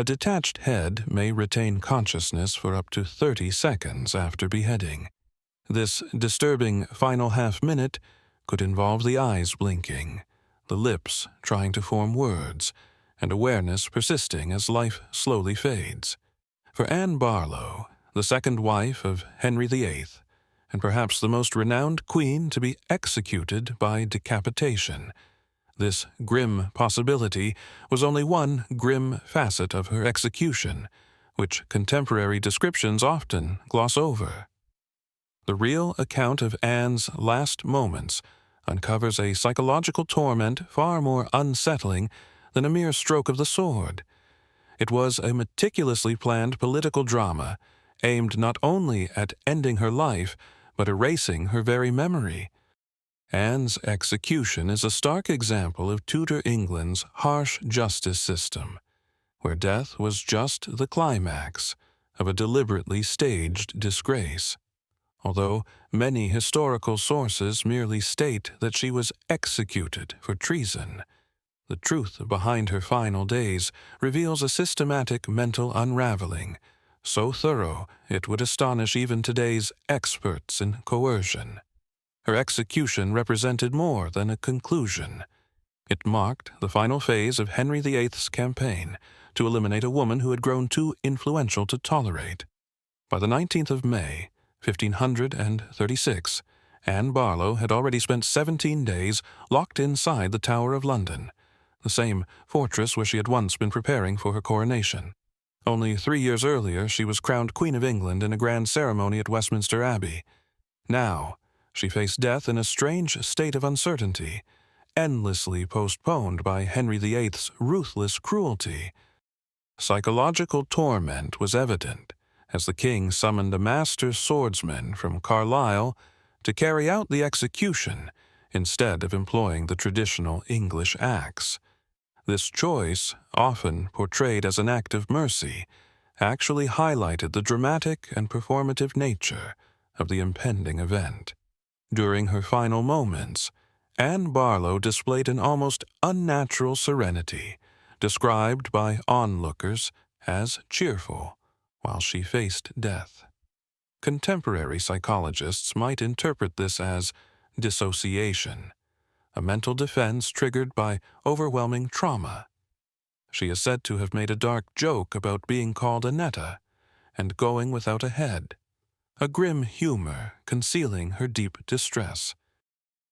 A detached head may retain consciousness for up to 30 seconds after beheading. This disturbing final half-minute could involve the eyes blinking, the lips trying to form words, and awareness persisting as life slowly fades. For Anne Barlow, the second wife of Henry VIII, and perhaps the most renowned queen to be executed by decapitation, this grim possibility was only one grim facet of her execution, which contemporary descriptions often gloss over. The real account of Anne's last moments uncovers a psychological torment far more unsettling than a mere stroke of the sword. It was a meticulously planned political drama aimed not only at ending her life, but erasing her very memory. Anne's execution is a stark example of Tudor England's harsh justice system, where death was just the climax of a deliberately staged disgrace. Although many historical sources merely state that she was executed for treason, the truth behind her final days reveals a systematic mental unraveling, so thorough it would astonish even today's experts in coercion. Her execution represented more than a conclusion. It marked the final phase of Henry VIII's campaign to eliminate a woman who had grown too influential to tolerate. By the 19th of May, 1536, Anne Barlow had already spent 17 days locked inside the Tower of London, the same fortress where she had once been preparing for her coronation. Only 3 years earlier, she was crowned Queen of England in a grand ceremony at Westminster Abbey. Now, she faced death in a strange state of uncertainty, endlessly postponed by Henry VIII's ruthless cruelty. Psychological torment was evident as the king summoned a master swordsman from Carlisle to carry out the execution instead of employing the traditional English axe. This choice, often portrayed as an act of mercy, actually highlighted the dramatic and performative nature of the impending event. During her final moments, Anne Barlow displayed an almost unnatural serenity, described by onlookers as cheerful, while she faced death. Contemporary psychologists might interpret this as dissociation, a mental defense triggered by overwhelming trauma. She is said to have made a dark joke about being called a netta and going without a head, a grim humor concealing her deep distress.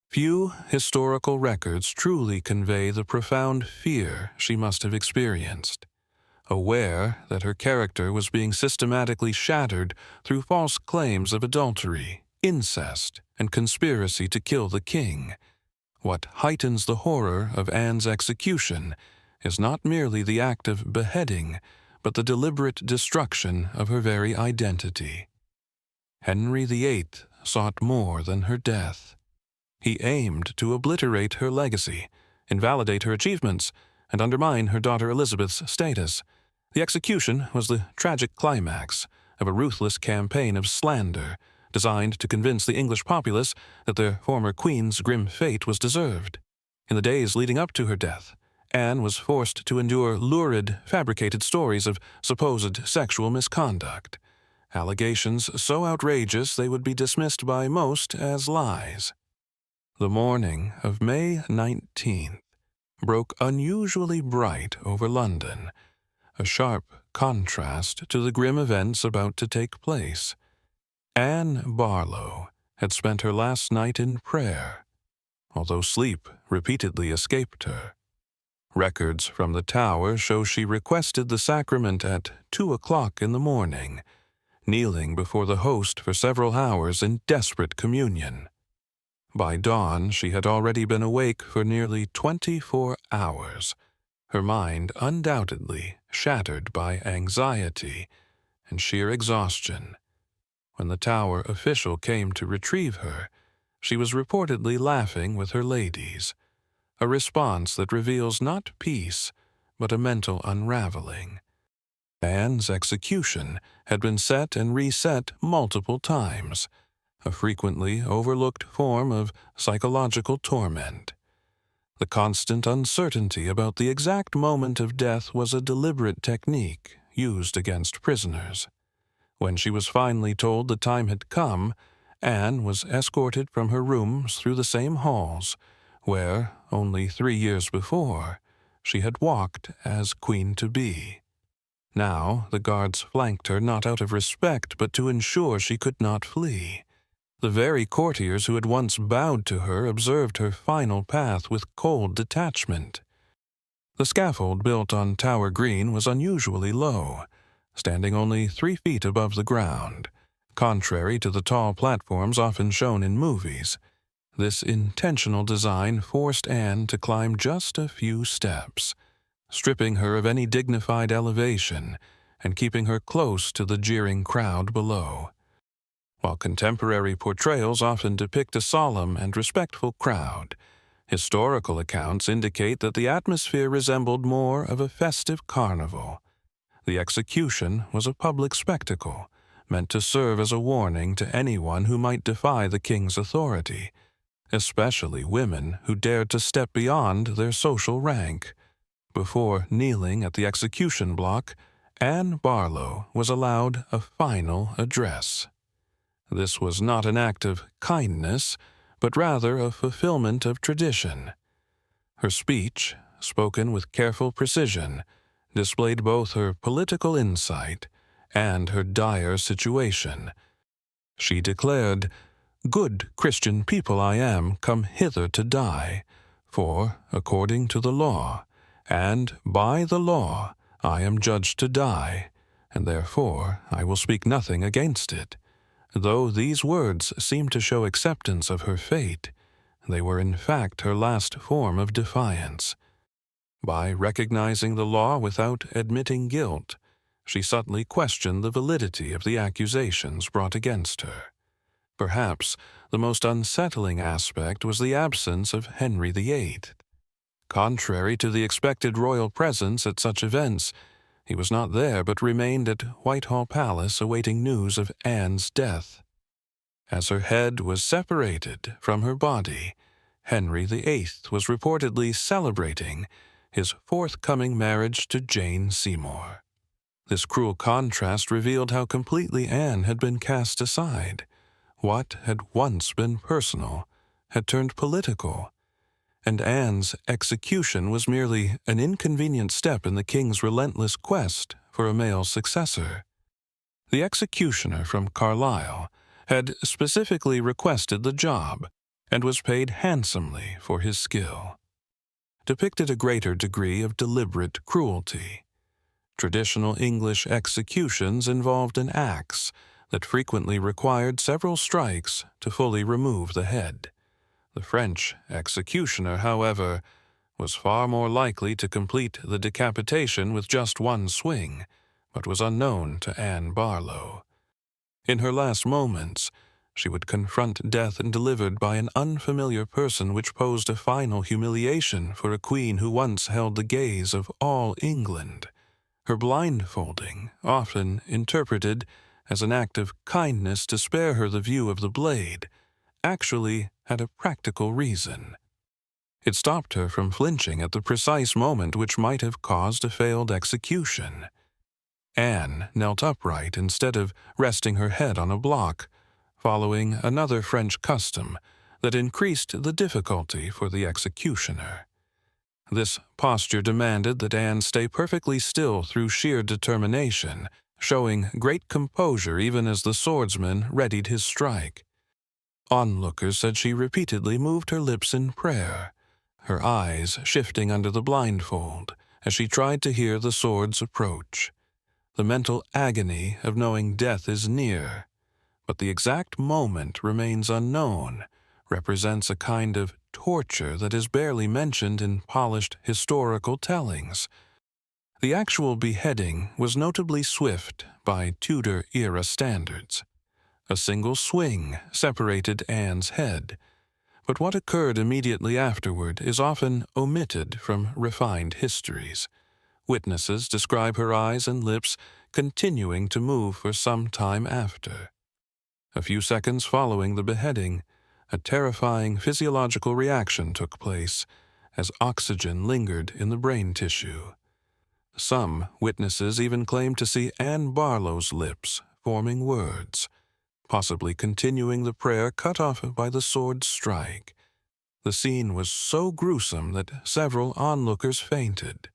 Few historical records truly convey the profound fear she must have experienced. Aware that her character was being systematically shattered through false claims of adultery, incest, and conspiracy to kill the king, what heightens the horror of Anne's execution is not merely the act of beheading, but the deliberate destruction of her very identity. Henry VIII sought more than her death. He aimed to obliterate her legacy, invalidate her achievements, and undermine her daughter Elizabeth's status. The execution was the tragic climax of a ruthless campaign of slander designed to convince the English populace that their former queen's grim fate was deserved. In the days leading up to her death, Anne was forced to endure lurid, fabricated stories of supposed sexual misconduct, allegations so outrageous they would be dismissed by most as lies. The morning of May 19th broke unusually bright over London, a sharp contrast to the grim events about to take place. Anne Barlow had spent her last night in prayer, although sleep repeatedly escaped her. Records from the Tower show she requested the sacrament at 2 o'clock in the morning, kneeling before the host for several hours in desperate communion. By dawn, she had already been awake for nearly 24 hours, her mind undoubtedly shattered by anxiety and sheer exhaustion. When the Tower official came to retrieve her, she was reportedly laughing with her ladies, a response that reveals not peace, but a mental unraveling. Anne's execution had been set and reset multiple times, a frequently overlooked form of psychological torment. The constant uncertainty about the exact moment of death was a deliberate technique used against prisoners. When she was finally told the time had come, Anne was escorted from her rooms through the same halls where, only 3 years before, she had walked as queen-to-be. Now the guards flanked her not out of respect but to ensure she could not flee. The very courtiers who had once bowed to her observed her final path with cold detachment. The scaffold built on Tower Green was unusually low, standing only 3 feet above the ground, contrary to the tall platforms often shown in movies. This intentional design forced Anne to climb just a few steps, stripping her of any dignified elevation and keeping her close to the jeering crowd below. While contemporary portrayals often depict a solemn and respectful crowd, historical accounts indicate that the atmosphere resembled more of a festive carnival. The execution was a public spectacle, meant to serve as a warning to anyone who might defy the king's authority, especially women who dared to step beyond their social rank. Before kneeling at the execution block, Anne Barlow was allowed a final address. This was not an act of kindness, but rather a fulfillment of tradition. Her speech, spoken with careful precision, displayed both her political insight and her dire situation. She declared, "Good Christian people I am come hither to die, for, according to the law, and by the law, I am judged to die, and therefore I will speak nothing against it." Though these words seemed to show acceptance of her fate, they were in fact her last form of defiance. By recognizing the law without admitting guilt, she subtly questioned the validity of the accusations brought against her. Perhaps the most unsettling aspect was the absence of Henry VIII. Contrary to the expected royal presence at such events, he was not there but remained at Whitehall Palace awaiting news of Anne's death. As her head was separated from her body, Henry VIII was reportedly celebrating his forthcoming marriage to Jane Seymour. This cruel contrast revealed how completely Anne had been cast aside. What had once been personal had turned political, and Anne's execution was merely an inconvenient step in the king's relentless quest for a male successor. The executioner from Carlisle had specifically requested the job and was paid handsomely for his skill. Depicted a greater degree of deliberate cruelty. Traditional English executions involved an axe that frequently required several strikes to fully remove the head. The French executioner, however, was far more likely to complete the decapitation with just one swing, but was unknown to Anne Barlow. In her last moments, she would confront death delivered by an unfamiliar person, which posed a final humiliation for a queen who once held the gaze of all England. Her blindfolding, often interpreted as an act of kindness to spare her the view of the blade, actually had a practical reason. It stopped her from flinching at the precise moment which might have caused a failed execution. Anne knelt upright instead of resting her head on a block, following another French custom that increased the difficulty for the executioner. This posture demanded that Anne stay perfectly still through sheer determination, showing great composure even as the swordsman readied his strike. Onlookers said she repeatedly moved her lips in prayer, her eyes shifting under the blindfold as she tried to hear the sword's approach. The mental agony of knowing death is near, but the exact moment remains unknown, represents a kind of torture that is barely mentioned in polished historical tellings. The actual beheading was notably swift by Tudor-era standards. A single swing separated Anne's head, but what occurred immediately afterward is often omitted from refined histories. Witnesses describe her eyes and lips continuing to move for some time after. A few seconds following the beheading, a terrifying physiological reaction took place, as oxygen lingered in the brain tissue. Some witnesses even claimed to see Anne Barlow's lips forming words, possibly continuing the prayer cut off by the sword's strike. The scene was so gruesome that several onlookers fainted,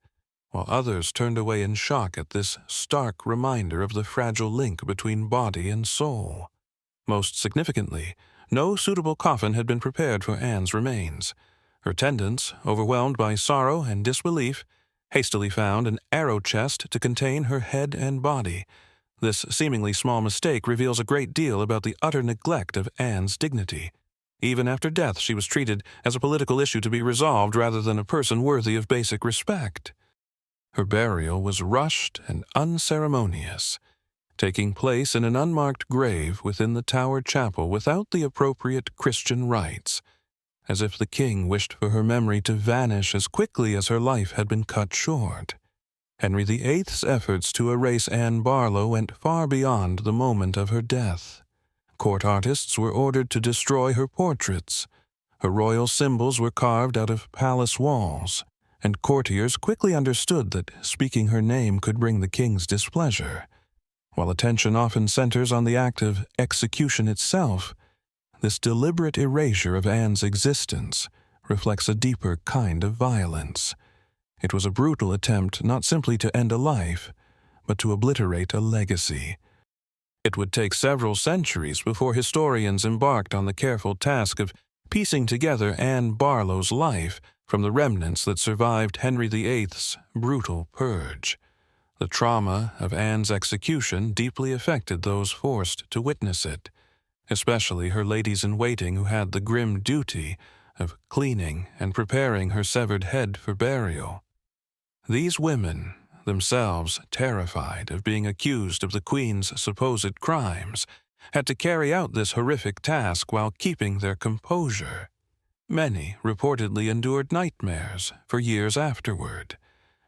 while others turned away in shock at this stark reminder of the fragile link between body and soul. Most significantly, no suitable coffin had been prepared for Anne's remains. Her attendants, overwhelmed by sorrow and disbelief, hastily found an arrow chest to contain her head and body. This seemingly small mistake reveals a great deal about the utter neglect of Anne's dignity. Even after death, she was treated as a political issue to be resolved rather than a person worthy of basic respect. Her burial was rushed and unceremonious, taking place in an unmarked grave within the Tower Chapel without the appropriate Christian rites, as if the king wished for her memory to vanish as quickly as her life had been cut short. Henry VIII's efforts to erase Anne Barlow went far beyond the moment of her death. Court artists were ordered to destroy her portraits. Her royal symbols were carved out of palace walls, and courtiers quickly understood that speaking her name could bring the king's displeasure. While attention often centers on the act of execution itself, this deliberate erasure of Anne's existence reflects a deeper kind of violence. It was a brutal attempt not simply to end a life, but to obliterate a legacy. It would take several centuries before historians embarked on the careful task of piecing together Anne Barlow's life from the remnants that survived Henry VIII's brutal purge. The trauma of Anne's execution deeply affected those forced to witness it, especially her ladies-in-waiting who had the grim duty of cleaning and preparing her severed head for burial. These women, themselves terrified of being accused of the Queen's supposed crimes, had to carry out this horrific task while keeping their composure. Many reportedly endured nightmares for years afterward,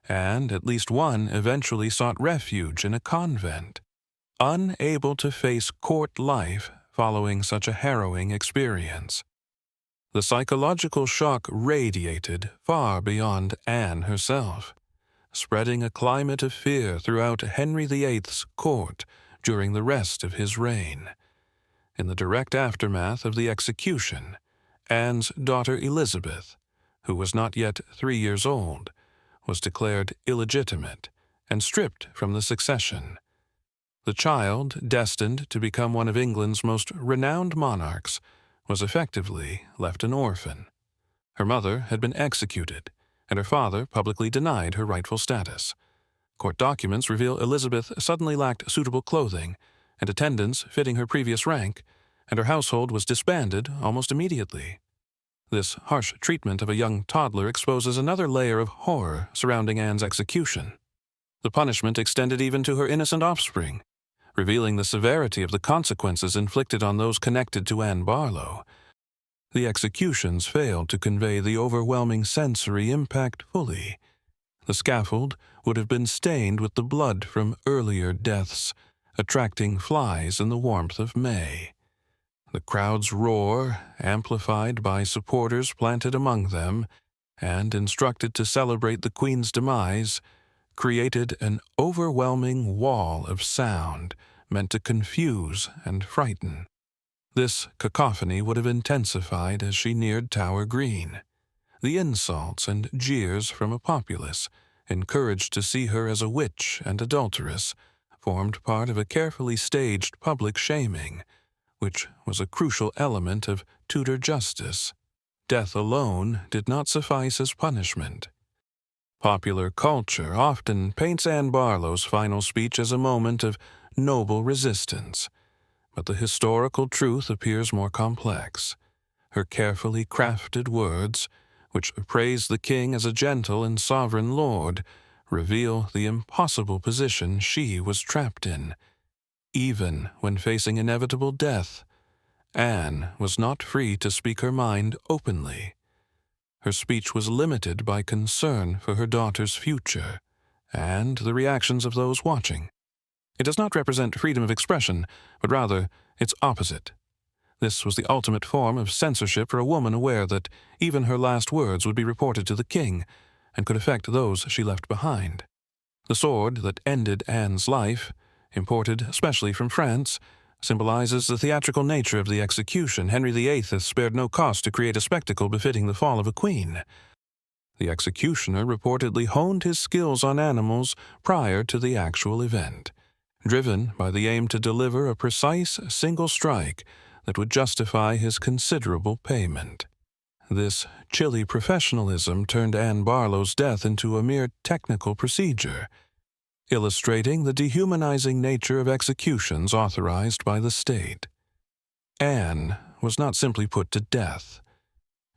and at least one eventually sought refuge in a convent, unable to face court life following such a harrowing experience. The psychological shock radiated far beyond Anne herself, spreading a climate of fear throughout Henry VIII's court during the rest of his reign. In the direct aftermath of the execution, Anne's daughter Elizabeth, who was not yet 3 years old, was declared illegitimate and stripped from the succession. The child, destined to become one of England's most renowned monarchs, was effectively left an orphan. Her mother had been executed, and her father publicly denied her rightful status. Court documents reveal Elizabeth suddenly lacked suitable clothing and attendants fitting her previous rank, and her household was disbanded almost immediately. This harsh treatment of a young toddler exposes another layer of horror surrounding Anne's execution. The punishment extended even to her innocent offspring, revealing the severity of the consequences inflicted on those connected to Anne Barlow. The executions failed to convey the overwhelming sensory impact fully. The scaffold would have been stained with the blood from earlier deaths, attracting flies in the warmth of May. The crowd's roar, amplified by supporters planted among them and instructed to celebrate the Queen's demise, created an overwhelming wall of sound meant to confuse and frighten. This cacophony would have intensified as she neared Tower Green. The insults and jeers from a populace, encouraged to see her as a witch and adulteress, formed part of a carefully staged public shaming, which was a crucial element of Tudor justice. Death alone did not suffice as punishment. Popular culture often paints Anne Barlow's final speech as a moment of noble resistance, but the historical truth appears more complex. Her carefully crafted words, which praise the king as a gentle and sovereign lord, reveal the impossible position she was trapped in. Even when facing inevitable death, Anne was not free to speak her mind openly. Her speech was limited by concern for her daughter's future and the reactions of those watching. It does not represent freedom of expression, but rather its opposite. This was the ultimate form of censorship for a woman aware that even her last words would be reported to the king and could affect those she left behind. The sword that ended Anne's life, imported especially from France, symbolizes the theatrical nature of the execution. Henry VIII spared no cost to create a spectacle befitting the fall of a queen. The executioner reportedly honed his skills on animals prior to the actual event, driven by the aim to deliver a precise single strike that would justify his considerable payment. This chilly professionalism turned Anne Barlow's death into a mere technical procedure, illustrating the dehumanizing nature of executions authorized by the state. Anne was not simply put to death.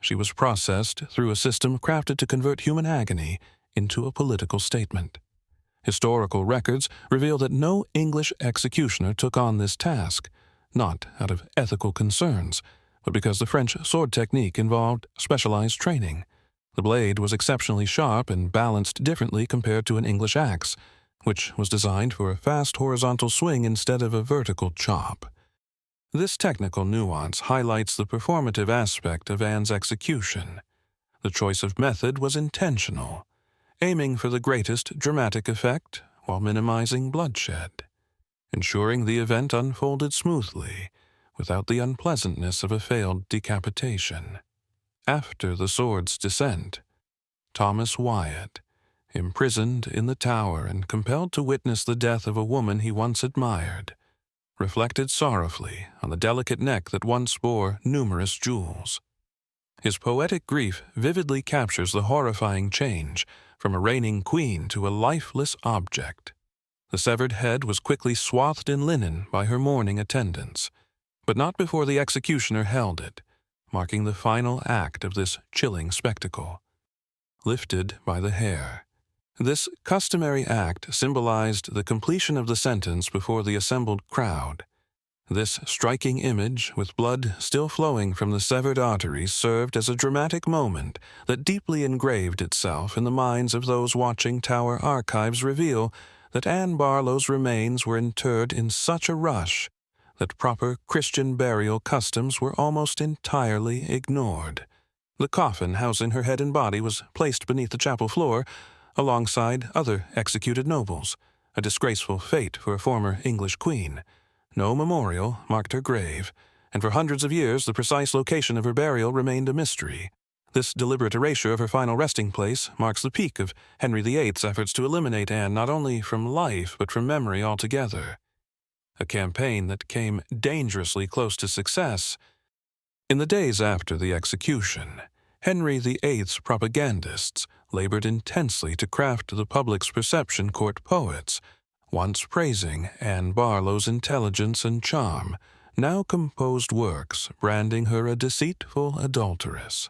She was processed through a system crafted to convert human agony into a political statement. Historical records reveal that no English executioner took on this task, not out of ethical concerns, but because the French sword technique involved specialized training. The blade was exceptionally sharp and balanced differently compared to an English axe, which was designed for a fast horizontal swing instead of a vertical chop. This technical nuance highlights the performative aspect of Anne's execution. The choice of method was intentional, aiming for the greatest dramatic effect while minimizing bloodshed, ensuring the event unfolded smoothly without the unpleasantness of a failed decapitation. After the sword's descent, Thomas Wyatt, imprisoned in the Tower and compelled to witness the death of a woman he once admired, reflected sorrowfully on the delicate neck that once bore numerous jewels. His poetic grief vividly captures the horrifying change from a reigning queen to a lifeless object. The severed head was quickly swathed in linen by her mourning attendants, but not before the executioner held it, marking the final act of this chilling spectacle. Lifted by the hair. This customary act symbolized the completion of the sentence before the assembled crowd. This striking image, with blood still flowing from the severed arteries, served as a dramatic moment that deeply engraved itself in the minds of those watching. Tower archives reveal that Anne Barlow's remains were interred in such a rush that proper Christian burial customs were almost entirely ignored. The coffin housing her head and body was placed beneath the chapel floor, alongside other executed nobles, a disgraceful fate for a former English queen. No memorial marked her grave, and for hundreds of years the precise location of her burial remained a mystery. This deliberate erasure of her final resting place marks the peak of Henry VIII's efforts to eliminate Anne not only from life but from memory altogether. A campaign that came dangerously close to success. In the days after the execution, Henry VIII's propagandists labored intensely to craft the public's perception. Court poets, once praising Anne Barlow's intelligence and charm, now composed works branding her a deceitful adulteress.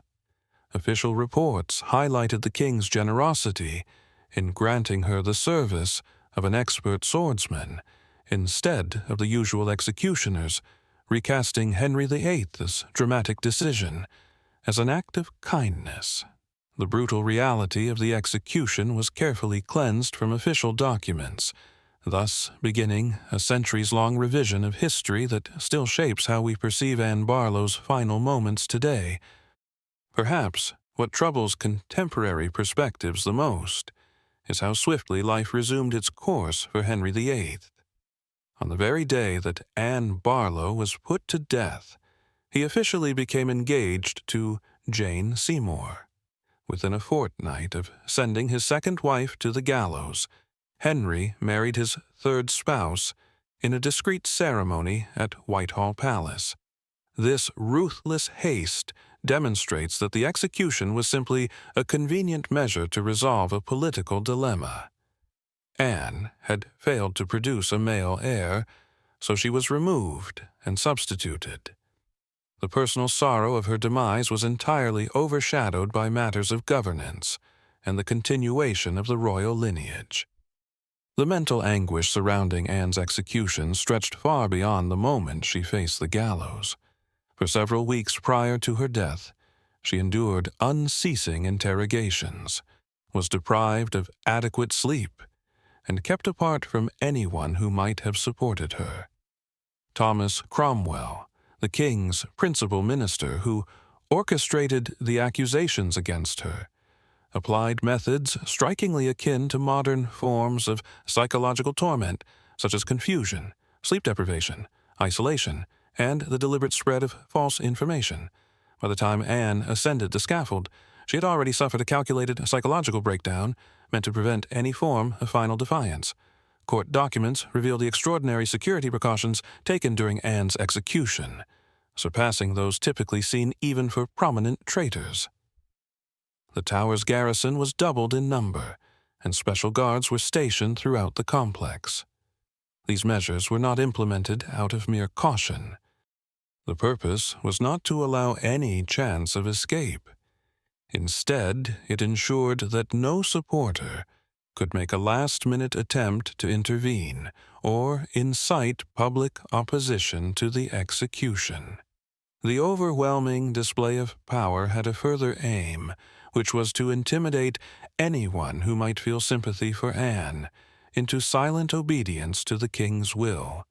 Official reports highlighted the king's generosity in granting her the service of an expert swordsman instead of the usual executioners, recasting Henry VIII's dramatic decision as an act of kindness. The brutal reality of the execution was carefully cleansed from official documents, thus beginning a centuries-long revision of history that still shapes how we perceive Anne Barlow's final moments today. Perhaps what troubles contemporary perspectives the most is how swiftly life resumed its course for Henry VIII. On the very day that Anne Barlow was put to death, he officially became engaged to Jane Seymour. Within a fortnight of sending his second wife to the gallows, Henry married his third spouse in a discreet ceremony at Whitehall Palace. This ruthless haste demonstrates that the execution was simply a convenient measure to resolve a political dilemma. Anne had failed to produce a male heir, so she was removed and substituted. The personal sorrow of her demise was entirely overshadowed by matters of governance and the continuation of the royal lineage. The mental anguish surrounding Anne's execution stretched far beyond the moment she faced the gallows. For several weeks prior to her death, she endured unceasing interrogations, was deprived of adequate sleep, and kept apart from anyone who might have supported her. Thomas Cromwell, the king's principal minister, who orchestrated the accusations against her, applied methods strikingly akin to modern forms of psychological torment, such as confusion, sleep deprivation, isolation, and the deliberate spread of false information. By the time Anne ascended the scaffold, she had already suffered a calculated psychological breakdown meant to prevent any form of final defiance. Court documents reveal the extraordinary security precautions taken during Anne's execution, surpassing those typically seen even for prominent traitors. The tower's garrison was doubled in number, and special guards were stationed throughout the complex. These measures were not implemented out of mere caution. The purpose was not to allow any chance of escape. Instead, it ensured that no supporter could make a last-minute attempt to intervene or incite public opposition to the execution. The overwhelming display of power had a further aim, which was to intimidate anyone who might feel sympathy for Anne into silent obedience to the king's will.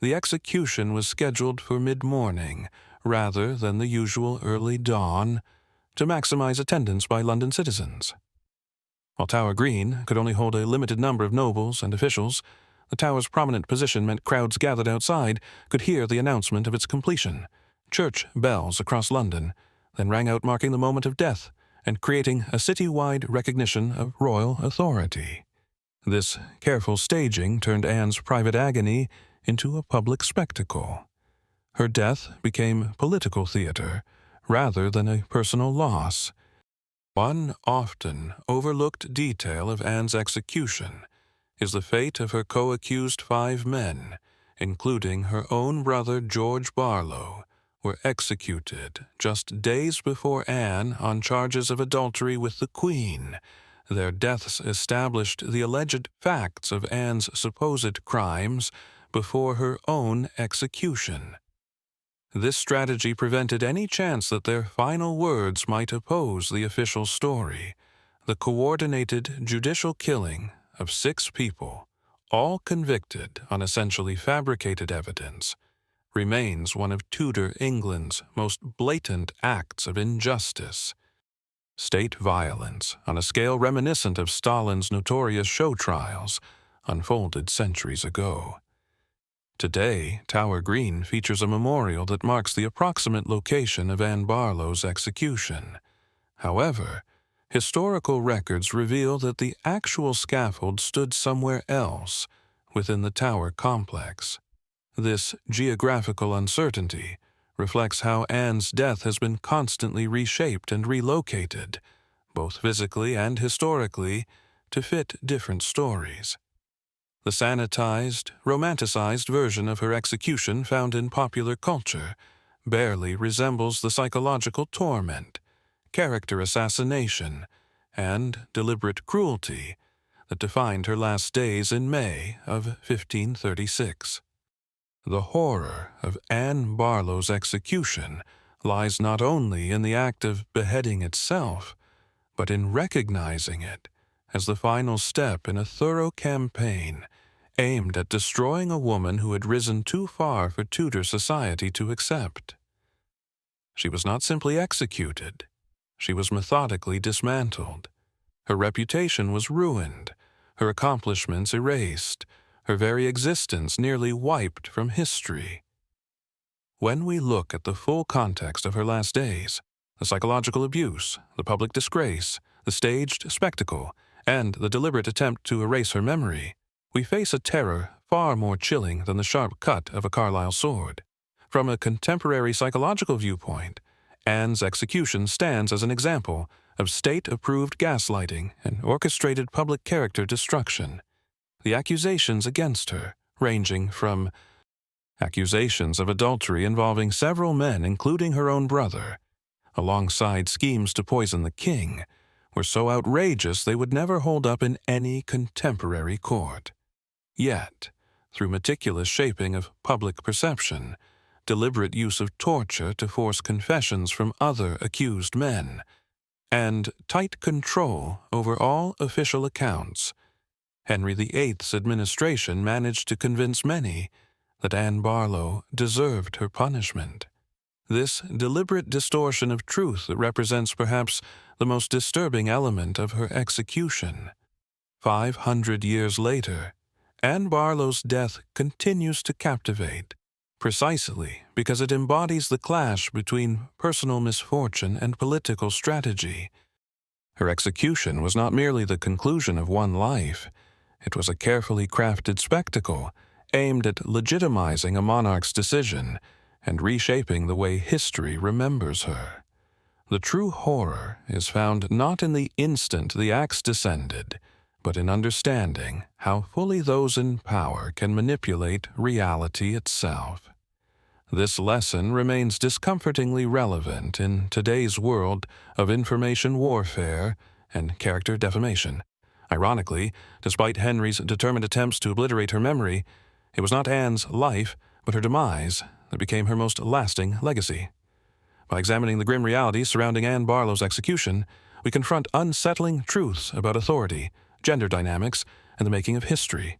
The execution was scheduled for mid-morning rather than the usual early dawn to maximize attendance by London citizens. While Tower Green could only hold a limited number of nobles and officials, the tower's prominent position meant crowds gathered outside could hear the announcement of its completion. Church bells across London then rang out, marking the moment of death and creating a city-wide recognition of royal authority. This careful staging turned Anne's private agony into a public spectacle. Her death became political theater rather than a personal loss. One often overlooked detail of Anne's execution is the fate of her co-accused 5 men, including her own brother George Barlow, were executed just days before Anne on charges of adultery with the Queen. Their deaths established the alleged facts of Anne's supposed crimes before her own execution. This strategy prevented any chance that their final words might oppose the official story. The coordinated judicial killing of 6 people, all convicted on essentially fabricated evidence, remains one of Tudor England's most blatant acts of injustice. State violence, on a scale reminiscent of Stalin's notorious show trials, unfolded centuries ago. Today, Tower Green features a memorial that marks the approximate location of Anne Barlow's execution. However, historical records reveal that the actual scaffold stood somewhere else within the tower complex. This geographical uncertainty reflects how Anne's death has been constantly reshaped and relocated, both physically and historically, to fit different stories. The sanitized, romanticized version of her execution found in popular culture barely resembles the psychological torment, character assassination, and deliberate cruelty that defined her last days in May of 1536. The horror of Anne Barlow's execution lies not only in the act of beheading itself, but in recognizing it as the final step in a thorough campaign aimed at destroying a woman who had risen too far for Tudor society to accept. She was not simply executed, she was methodically dismantled. Her reputation was ruined, her accomplishments erased, her very existence nearly wiped from history. When we look at the full context of her last days, the psychological abuse, the public disgrace, the staged spectacle, and the deliberate attempt to erase her memory, we face a terror far more chilling than the sharp cut of a Carlyle sword. From a contemporary psychological viewpoint, Anne's execution stands as an example of state-approved gaslighting and orchestrated public character destruction. The accusations against her, ranging from accusations of adultery involving several men, including her own brother, alongside schemes to poison the king, were so outrageous they would never hold up in any contemporary court. Yet, through meticulous shaping of public perception, deliberate use of torture to force confessions from other accused men, and tight control over all official accounts, Henry VIII's administration managed to convince many that Anne Barlow deserved her punishment. This deliberate distortion of truth represents perhaps the most disturbing element of her execution. 500 years later, Anne Barlow's death continues to captivate, precisely because it embodies the clash between personal misfortune and political strategy. Her execution was not merely the conclusion of one life. It was a carefully crafted spectacle aimed at legitimizing a monarch's decision and reshaping the way history remembers her. The true horror is found not in the instant the axe descended, but in understanding how fully those in power can manipulate reality itself. This lesson remains discomfortingly relevant in today's world of information warfare and character defamation. Ironically, despite Henry's determined attempts to obliterate her memory, it was not Anne's life, but her demise that became her most lasting legacy. By examining the grim realities surrounding Anne Barlow's execution, we confront unsettling truths about authority, gender dynamics, and the making of history.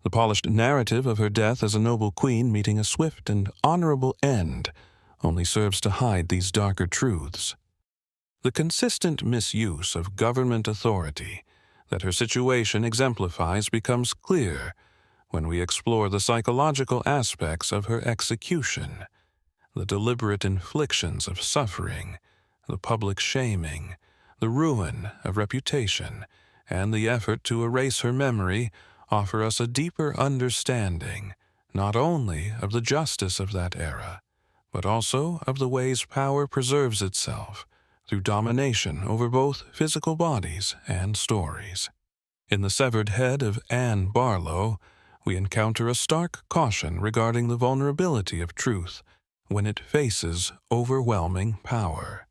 The polished narrative of her death as a noble queen meeting a swift and honorable end only serves to hide these darker truths. The consistent misuse of government authority that her situation exemplifies becomes clear when we explore the psychological aspects of her execution, the deliberate inflictions of suffering, the public shaming, the ruin of reputation, and the effort to erase her memory offer us a deeper understanding not only of the justice of that era, but also of the ways power preserves itself through domination over both physical bodies and stories. In the severed head of Anne Barlow, we encounter a stark caution regarding the vulnerability of truth when it faces overwhelming power.